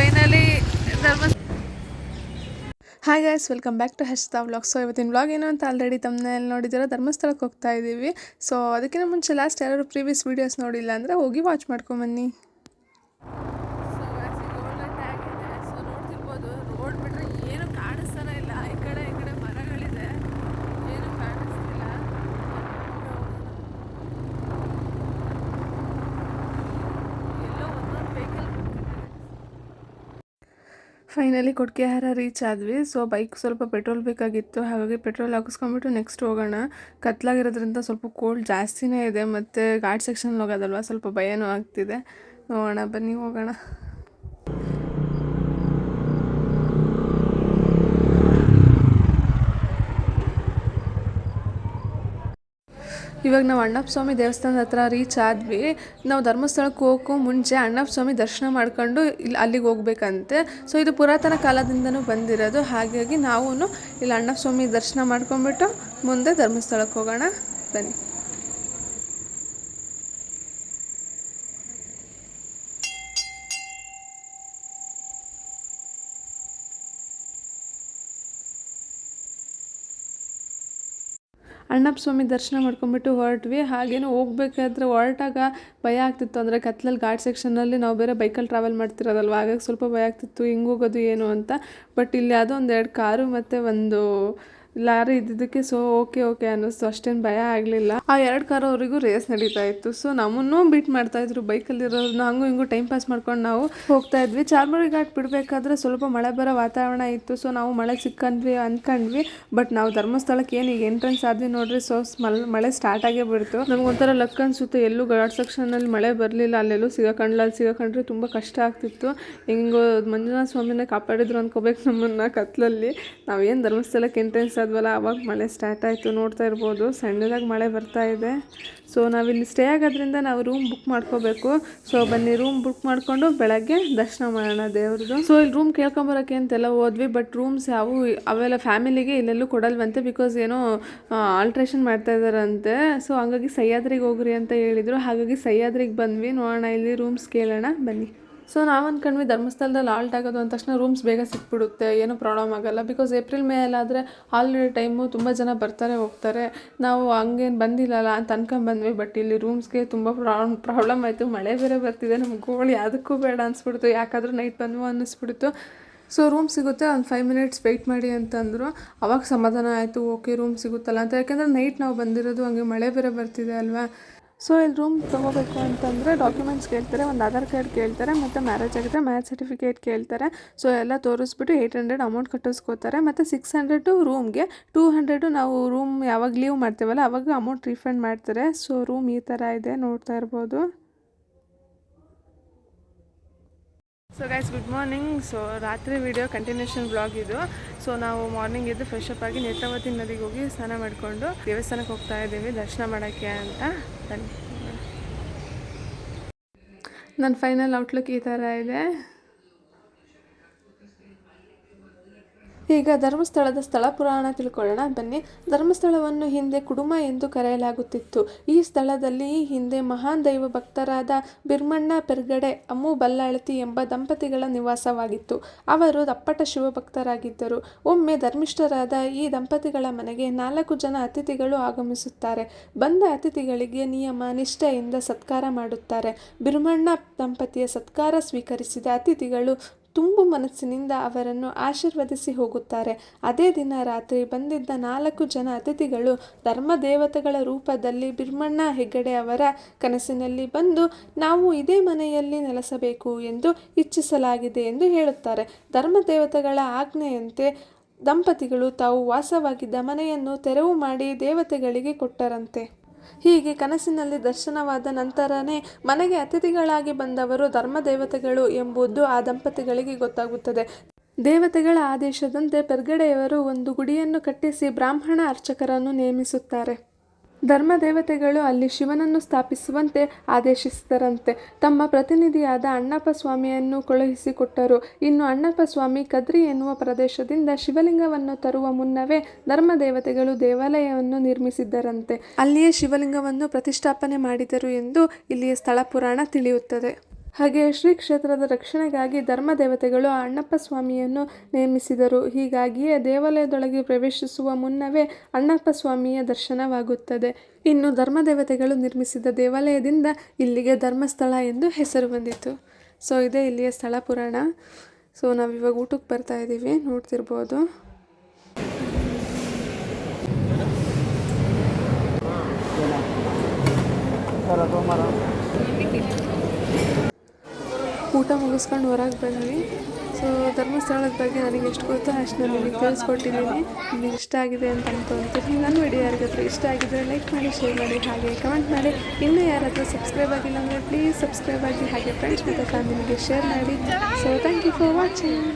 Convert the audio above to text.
Finally hi guys, welcome back to Harshitha vlog. So ಇವತ್ತಿನ vlog ಏನು ಅಂತ ಆಲ್ರೆಡಿ ತಮ್ಮನೇಲಿ ನೋಡಿದ್ದೀರ. ಧರ್ಮಸ್ಥಳಕ್ಕೆ ಹೋಗ್ತಾ ಇದ್ದೀವಿ. ಸೊ ಅದಕ್ಕಿಂತ ಮುಂಚೆ ಲಾಸ್ಟ್ ಯಾರು ಪ್ರೀವಿಯಸ್ ವೀಡಿಯೋಸ್ ನೋಡಿಲ್ಲ ಅಂದರೆ ಹೋಗಿ ವಾಚ್ ಮಾಡ್ಕೊಂಬನ್ನಿ. ಫೈನಲಿ ಕೊಟ್ಗೆಹಾರ ರೀಚ್ ಆದ್ವಿ. ಸೊ ಬೈಕ್ ಸ್ವಲ್ಪ ಪೆಟ್ರೋಲ್ ಬೇಕಾಗಿತ್ತು, ಹಾಗಾಗಿ ಪೆಟ್ರೋಲ್ ಹಾಕಿಸ್ಕೊಂಡ್ಬಿಟ್ಟು ನೆಕ್ಸ್ಟ್ ಹೋಗೋಣ. ಕತ್ಲಾಗಿರೋದ್ರಿಂದ ಸ್ವಲ್ಪ ಕೋಲ್ಡ್ ಜಾಸ್ತಿನೇ ಇದೆ, ಮತ್ತು ಘಾಟ್ ಸೆಕ್ಷನ್ ಹೋಗೋದಲ್ವ ಸ್ವಲ್ಪ ಭಯನೂ ಆಗ್ತಿದೆ. ನೋಡೋಣ ಬನ್ನಿ ಹೋಗೋಣ. ಇವಾಗ ನಾವು ಅಣ್ಣಪ್ಪ ಸ್ವಾಮಿ ದೇವಸ್ಥಾನದ ಹತ್ರ ರೀಚ್ ಆದ್ವಿ. ನಾವು ಧರ್ಮಸ್ಥಳಕ್ಕೆ ಹೋಗೋಕ್ಕೂ ಮುಂಚೆ ಅಣ್ಣಪ್ಪ ಸ್ವಾಮಿ ದರ್ಶನ ಮಾಡ್ಕೊಂಡು ಅಲ್ಲಿಗೆ ಹೋಗ್ಬೇಕಂತೆ. ಸೊ ಇದು ಪುರಾತನ ಕಾಲದಿಂದನೂ ಬಂದಿರೋದು, ಹಾಗಾಗಿ ನಾವು ಇಲ್ಲಿ ಅಣ್ಣಪ್ಪ ಸ್ವಾಮಿ ದರ್ಶನ ಮಾಡ್ಕೊಂಡ್ಬಿಟ್ಟು ಮುಂದೆ ಧರ್ಮಸ್ಥಳಕ್ಕೆ ಹೋಗೋಣ ಬನ್ನಿ. ಅಣ್ಣಪ್ಪ ಸ್ವಾಮಿ ದರ್ಶನ ಮಾಡ್ಕೊಂಬಿಟ್ಟು ಹೊರಟ್ವಿ. ಹಾಗೇನು ಹೋಗ್ಬೇಕಾದ್ರೆ ಹೊರಟಾಗ ಭಯ ಆಗ್ತಿತ್ತು, ಅಂದರೆ ಕತ್ಲಲ್ಲಿ ಘಾಟ್ ಸೆಕ್ಷನಲ್ಲಿ ನಾವು ಬೇರೆ ಬೈಕಲ್ಲಿ ಟ್ರಾವೆಲ್ ಮಾಡ್ತಿರೋದಲ್ವ, ಹಾಗಾಗಿ ಸ್ವಲ್ಪ ಭಯ ಆಗ್ತಿತ್ತು ಹಿಂಗೆ ಹೋಗೋದು ಏನು ಅಂತ. ಬಟ್ ಇಲ್ಲಿ ಯಾವುದೋ ಒಂದೆರಡು ಕಾರು ಮತ್ತು ಒಂದು ಲಾರಿ ಇದ್ದಿದ್ದಕ್ಕೆ ಸೊ ಓಕೆ ಅನ್ನಿಸ್ತು, ಅಷ್ಟೇನು ಭಯ ಆಗಲಿಲ್ಲ. ಆ ಎರಡು ಕಾರು ಅವರಿಗೂ ರೇಸ್ ನಡೀತಾ ಇತ್ತು. ಸೊ ನಮ್ಮನ್ನು ಬೀಟ್ ಮಾಡ್ತಾಯಿದ್ರು ಬೈಕಲ್ಲಿರೋರನ್ನ. ಹಂಗೂ ಹಿಂಗೂ ಟೈಮ್ ಪಾಸ್ ಮಾಡ್ಕೊಂಡು ನಾವು ಹೋಗ್ತಾ ಇದ್ವಿ. ಚಾರ್ಮುಡಿ ಘಾಟ್ ಬಿಡಬೇಕಾದ್ರೆ ಸ್ವಲ್ಪ ಮಳೆ ಬರೋ ವಾತಾವರಣ ಇತ್ತು. ಸೊ ನಾವು ಮಳೆ ಅಂದ್ಕೊಂಡ್ವಿ. ಬಟ್ ನಾವು ಧರ್ಮಸ್ಥಳಕ್ಕೆ ಏನು ಈಗ ಎಂಟ್ರೆನ್ಸ್ ಆದ್ವಿ ನೋಡ್ರಿ, ಸೊ ಮಳೆ ಸ್ಟಾರ್ಟ್ ಆಗೇ ಬಿಡ್ತು. ನಮ್ಗೊಂಥರ ಲಕ್ ಅನಿಸುತ್ತೆ, ಎಲ್ಲೂ ಘಾಟ್ ಸೆಕ್ಷನಲ್ಲಿ ಮಳೆ ಬರಲಿಲ್ಲ. ಅಲ್ಲೆಲ್ಲೂ ಸಿಗಕೊಂಡ್ರೆ ತುಂಬ ಕಷ್ಟ ಆಗ್ತಿತ್ತು. ಹೆಂಗೋ ಮಂಜುನಾಥ ಸ್ವಾಮಿನ ಕಾಪಾಡಿದ್ರು ಅನ್ಕೋಬೇಕು ನಮ್ಮನ್ನು ಕತ್ಲಲ್ಲಿ. ನಾವೇನು ಧರ್ಮಸ್ಥಳಕ್ಕೆ ಎಂಟ್ರೆನ್ಸ್ ಆದ್ವಲ್ಲ ಅವಾಗ ಮಳೆ ಸ್ಟಾರ್ಟ್ ಆಯಿತು. ನೋಡ್ತಾ ಇರ್ಬೋದು ಸಣ್ಣದಾಗಿ ಮಳೆ ಬರ್ತಾ ಇದೆ. ಸೊ ನಾವಿಲ್ಲಿ ಸ್ಟೇ ಆಗೋದ್ರಿಂದ ನಾವು ರೂಮ್ ಬುಕ್ ಮಾಡ್ಕೋಬೇಕು. ಸೊ ಬನ್ನಿ ರೂಮ್ ಬುಕ್ ಮಾಡಿಕೊಂಡು ಬೆಳಗ್ಗೆ ದರ್ಶನ ಮಾಡೋಣ ದೇವ್ರದ್ದು. ಸೊ ಇಲ್ಲಿ ರೂಮ್ ಕೇಳ್ಕೊಂಬರೋಕ್ಕೆ ಅಂತೆಲ್ಲ ಹೋದ್ವಿ. ಬಟ್ ರೂಮ್ಸ್ ಅವೆಲ್ಲ ಫ್ಯಾಮಿಲಿಗೆ ಇಲ್ಲೆಲ್ಲೂ ಕೊಡಲ್ವಂತೆ, ಬಿಕಾಸ್ ಏನೋ ಆಲ್ಟ್ರೇಷನ್ ಮಾಡ್ತಾ ಇದ್ದಾರಂತೆ. ಸೊ ಹಂಗಾಗಿ ಸಹ್ಯಾದ್ರಿಗೆ ಹೋಗ್ರಿ ಅಂತ ಹೇಳಿದರು, ಹಾಗಾಗಿ ಸಹ್ಯಾದ್ರಿಗೆ ಬಂದ್ವಿ. ನೋಡೋಣ ಇಲ್ಲಿ ರೂಮ್ಸ್ ಕೇಳೋಣ ಬನ್ನಿ. ಸೊ ನಾವು ಅಂದ್ಕೊಂಡ್ವಿ ಧರ್ಮಸ್ಥಳದಲ್ಲಿ ಆಲ್ಟ್ ಆಗೋದು ಅಂದ ತಕ್ಷಣ ರೂಮ್ಸ್ ಬೇಗ ಸಿಕ್ಬಿಡುತ್ತೆ, ಏನೂ ಪ್ರಾಬ್ಲಮ್ ಆಗೋಲ್ಲ. ಬಿಕಾಸ್ ಏಪ್ರಿಲ್ ಮೇ ಅಲ್ಲಾದರೆ ಹಾಲಿಡೇ ಟೈಮು ತುಂಬ ಜನ ಬರ್ತಾರೆ ಹೋಗ್ತಾರೆ. ನಾವು ಹಂಗೇನು ಬಂದಿಲ್ಲಲ್ಲ ಅಂತ ಅನ್ಕೊಂಡ್ಬಂದ್ವಿ. ಬಟ್ ಇಲ್ಲಿ ರೂಮ್ಸ್ಗೆ ತುಂಬ ಪ್ರಾಬ್ಲಮ್ ಆಯಿತು. ಮಳೆ ಬೇರೆ ಬರ್ತಿದೆ, ನಮ್ಗೆ ಗೋಳಿ ಯಾವುದಕ್ಕೂ ಬೇಡ ಅನಿಸ್ಬಿಡ್ತು, ಯಾಕಾದರೂ ನೈಟ್ ಬಂದ್ವು ಅನ್ನಿಸ್ಬಿಡ್ತು. ಸೊ ರೂಮ್ ಸಿಗುತ್ತೆ, ಒಂದು 5 ಮಿನಿಟ್ಸ್ ವೆಯ್ಟ್ ಮಾಡಿ ಅಂತಂದರು. ಅವಾಗ ಸಮಾಧಾನ ಆಯಿತು, ಓಕೆ ರೂಮ್ ಸಿಗುತ್ತಲ್ಲ ಅಂತ. ಯಾಕೆಂದರೆ ನೈಟ್ ನಾವು ಬಂದಿರೋದು, ಹಂಗೆ ಮಳೆ ಬೇರೆ ಬರ್ತಿದೆ ಅಲ್ವಾ. ಸೊ ಇಲ್ಲಿ ರೂಮ್ ತೊಗೋಬೇಕು ಅಂತಂದರೆ ಡಾಕ್ಯುಮೆಂಟ್ಸ್ ಕೇಳ್ತಾರೆ, ಒಂದು ಆಧಾರ್ ಕಾರ್ಡ್ ಕೇಳ್ತಾರೆ, ಮತ್ತು ಮ್ಯಾರೇಜ್ ಆಗಿದೆ ಮ್ಯಾರೇಜ್ ಸರ್ಟಿಫಿಕೇಟ್ ಕೇಳ್ತಾರೆ. ಸೊ ಎಲ್ಲ ತೋರಿಸ್ಬಿಟ್ಟು 800 ಅಮೌಂಟ್ ಕಟ್ಟಿಸ್ಕೋತಾರೆ, ಮತ್ತು 600 ರೂಮ್ಗೆ, 200 ನಾವು ರೂಮ್ ಯಾವಾಗ ಲೀವ್ ಮಾಡ್ತೀವಲ್ಲ ಅವಾಗ ಅಮೌಂಟ್ ರೀಫಂಡ್ ಮಾಡ್ತಾರೆ. ಸೊ ರೂಮ್ ಈ ಥರ ಇದೆ, ನೋಡ್ತಾ ಇರ್ಬೋದು. So guys good morning. So ರಾತ್ರಿ ವಿಡಿಯೋ ಕಂಟಿನ್ಯೂಷನ್ ಬ್ಲಾಗ್ ಇದು. ಸೊ ನಾವು ಮಾರ್ನಿಂಗ್ ಎದ್ದು ಫ್ರೆಶ್ ಅಪ್ ಆಗಿ ನೇತ್ರಾವತಿ ನದಿಗೆ ಹೋಗಿ ಸ್ನಾನ ಮಾಡಿಕೊಂಡು ದೇವಸ್ಥಾನಕ್ಕೆ ಹೋಗ್ತಾ ಇದ್ದೀವಿ ದರ್ಶನ ಮಾಡೋಕ್ಕೆ ಅಂತ. ಬನ್ನಿ, ನನ್ನ ಫೈನಲ್ ಔಟ್ಲುಕ್ ಈ ಥರ ಇದೆ. ಈಗ ಧರ್ಮಸ್ಥಳದ ಸ್ಥಳ ಪುರಾಣ ತಿಳ್ಕೊಳ್ಳೋಣ ಬನ್ನಿ. ಧರ್ಮಸ್ಥಳವನ್ನು ಹಿಂದೆ ಕುಡುಮ ಎಂದು ಕರೆಯಲಾಗುತ್ತಿತ್ತು. ಈ ಸ್ಥಳದಲ್ಲಿ ಈ ಹಿಂದೆ ಮಹಾನ್ ದೈವ ಭಕ್ತರಾದ ಬಿರ್ಮಣ್ಣ ಪೆರ್ಗಡೆ ಅಮ್ಮು ಬಲ್ಲಾಳತಿ ಎಂಬ ದಂಪತಿಗಳ ನಿವಾಸವಾಗಿತ್ತು. ಅವರು ದಪ್ಪಟ ಶಿವಭಕ್ತರಾಗಿದ್ದರು. ಒಮ್ಮೆ ಧರ್ಮಿಷ್ಠರಾದ ಈ ದಂಪತಿಗಳ ಮನೆಗೆ 4 ಜನ ಅತಿಥಿಗಳು ಆಗಮಿಸುತ್ತಾರೆ. ಬಂದ ಅತಿಥಿಗಳಿಗೆ ನಿಯಮ ನಿಷ್ಠೆಯಿಂದ ಸತ್ಕಾರ ಮಾಡುತ್ತಾರೆ. ಬಿರ್ಮಣ್ಣ ದಂಪತಿಯ ಸತ್ಕಾರ ಸ್ವೀಕರಿಸಿದ ಅತಿಥಿಗಳು ತುಂಬು ಮನಸ್ಸಿನಿಂದ ಅವರನ್ನು ಆಶೀರ್ವದಿಸಿ ಹೋಗುತ್ತಾರೆ. ಅದೇ ದಿನ ರಾತ್ರಿ ಬಂದಿದ್ದ 4 ಜನ ಅತಿಥಿಗಳು ಧರ್ಮದೇವತೆಗಳ ರೂಪದಲ್ಲಿ ಬಿರ್ಮಣ್ಣ ಹೆಗ್ಗಡೆ ಅವರ ಕನಸಿನಲ್ಲಿ ಬಂದು ನಾವು ಇದೇ ಮನೆಯಲ್ಲಿ ನೆಲೆಸಬೇಕು ಎಂದು ಇಚ್ಛಿಸಲಾಗಿದೆ ಎಂದು ಹೇಳುತ್ತಾರೆ. ಧರ್ಮದೇವತೆಗಳ ಆಜ್ಞೆಯಂತೆ ದಂಪತಿಗಳು ತಾವು ವಾಸವಾಗಿದ್ದ ಮನೆಯನ್ನು ತೆರವು ಮಾಡಿ ದೇವತೆಗಳಿಗೆ ಕೊಟ್ಟರಂತೆ. ಹೀಗೆ ಕನಸಿನಲ್ಲಿ ದರ್ಶನವಾದ ನಂತರನೇ ಮನೆಗೆ ಅತಿಥಿಗಳಾಗಿ ಬಂದವರು ಧರ್ಮದೇವತೆಗಳು ಎಂಬುದು ಆ ದಂಪತಿಗಳಿಗೆ ಗೊತ್ತಾಗುತ್ತದೆ. ದೇವತೆಗಳ ಆದೇಶದಂತೆ ಪೆರ್ಗಡೆಯವರು ಒಂದು ಗುಡಿಯನ್ನು ಕಟ್ಟಿಸಿ ಬ್ರಾಹ್ಮಣ ಅರ್ಚಕರನ್ನು ನೇಮಿಸುತ್ತಾರೆ. ಧರ್ಮದೇವತೆಗಳು ಅಲ್ಲಿ ಶಿವನನ್ನು ಸ್ಥಾಪಿಸುವಂತೆ ಆದೇಶಿಸಿದರಂತೆ. ತಮ್ಮ ಪ್ರತಿನಿಧಿಯಾದ ಅಣ್ಣಪ್ಪ ಸ್ವಾಮಿಯನ್ನು ಕಳುಹಿಸಿಕೊಟ್ಟರು. ಇನ್ನು ಅಣ್ಣಪ್ಪ ಸ್ವಾಮಿ ಕದ್ರಿ ಎನ್ನುವ ಪ್ರದೇಶದಿಂದ ಶಿವಲಿಂಗವನ್ನು ತರುವ ಮುನ್ನವೇ ಧರ್ಮದೇವತೆಗಳು ದೇವಾಲಯವನ್ನು ನಿರ್ಮಿಸಿದ್ದರಂತೆ. ಅಲ್ಲಿಯೇ ಶಿವಲಿಂಗವನ್ನು ಪ್ರತಿಷ್ಠಾಪನೆ ಮಾಡಿದರು ಎಂದು ಇಲ್ಲಿಯ ಸ್ಥಳ ಪುರಾಣ ತಿಳಿಯುತ್ತದೆ. ಹಾಗೆ ಶ್ರೀ ಕ್ಷೇತ್ರದ ರಕ್ಷಣೆಗಾಗಿ ಧರ್ಮದೇವತೆಗಳು ಆ ಅಣ್ಣಪ್ಪ ಸ್ವಾಮಿಯನ್ನು ನೇಮಿಸಿದರು. ಹೀಗಾಗಿಯೇ ದೇವಾಲಯದೊಳಗೆ ಪ್ರವೇಶಿಸುವ ಮುನ್ನವೇ ಅಣ್ಣಪ್ಪ ಸ್ವಾಮಿಯ ದರ್ಶನವಾಗುತ್ತದೆ. ಇನ್ನು ಧರ್ಮದೇವತೆಗಳು ನಿರ್ಮಿಸಿದ ದೇವಾಲಯದಿಂದ ಇಲ್ಲಿಗೆ ಧರ್ಮಸ್ಥಳ ಎಂದು ಹೆಸರು ಬಂದಿತು. ಸೊ ಇದೇ ಇಲ್ಲಿಯ ಸ್ಥಳ ಪುರಾಣ. ಸೊ ನಾವಿವಾಗ ಊಟಕ್ಕೆ ಬರ್ತಾ ಇದ್ದೀವಿ, ನೋಡ್ತಿರ್ಬೋದು. ಊಟ ಮುಗಿಸ್ಕೊಂಡು ಹೊರಗೆ ಬಂದ್ವಿ. ಸೊ ಧರ್ಮಸ್ಥಳದ ಬಗ್ಗೆ ನನಗೆ ಎಷ್ಟು ಗೊತ್ತೋ ಅಷ್ಟು ನಾನು ನಿಮಗೆ ತಿಳಿಸ್ಕೊಟ್ಟಿದ್ದೀನಿ. ನಿಮಗೆ ಇಷ್ಟ ಆಗಿದೆ ಅಂತ ಅಂದ್ಕೊಳ್ತೀನಿ. ನನ್ನ ವಿಡಿಯೋ ಯಾರಿಗಾದ್ರೂ ಇಷ್ಟ ಆಗಿದ್ದರೆ ಲೈಕ್ ಮಾಡಿ, ಶೇರ್ ಮಾಡಿ, ಹಾಗೆ ಕಮೆಂಟ್ ಮಾಡಿ. ಇನ್ನೂ ಯಾರಾದರೂ ಸಬ್ಸ್ಕ್ರೈಬ್ ಆಗಿಲ್ಲ ಅಂದರೆ ಪ್ಲೀಸ್ ಸಬ್ಸ್ಕ್ರೈಬ್ ಆಗಿ, ಹಾಗೆ ಫ್ರೆಂಡ್ಸ್ ಮತ್ತು ಫ್ಯಾಮಿಲಿಗೆ ಶೇರ್ ಮಾಡಿ. So thank you for watching.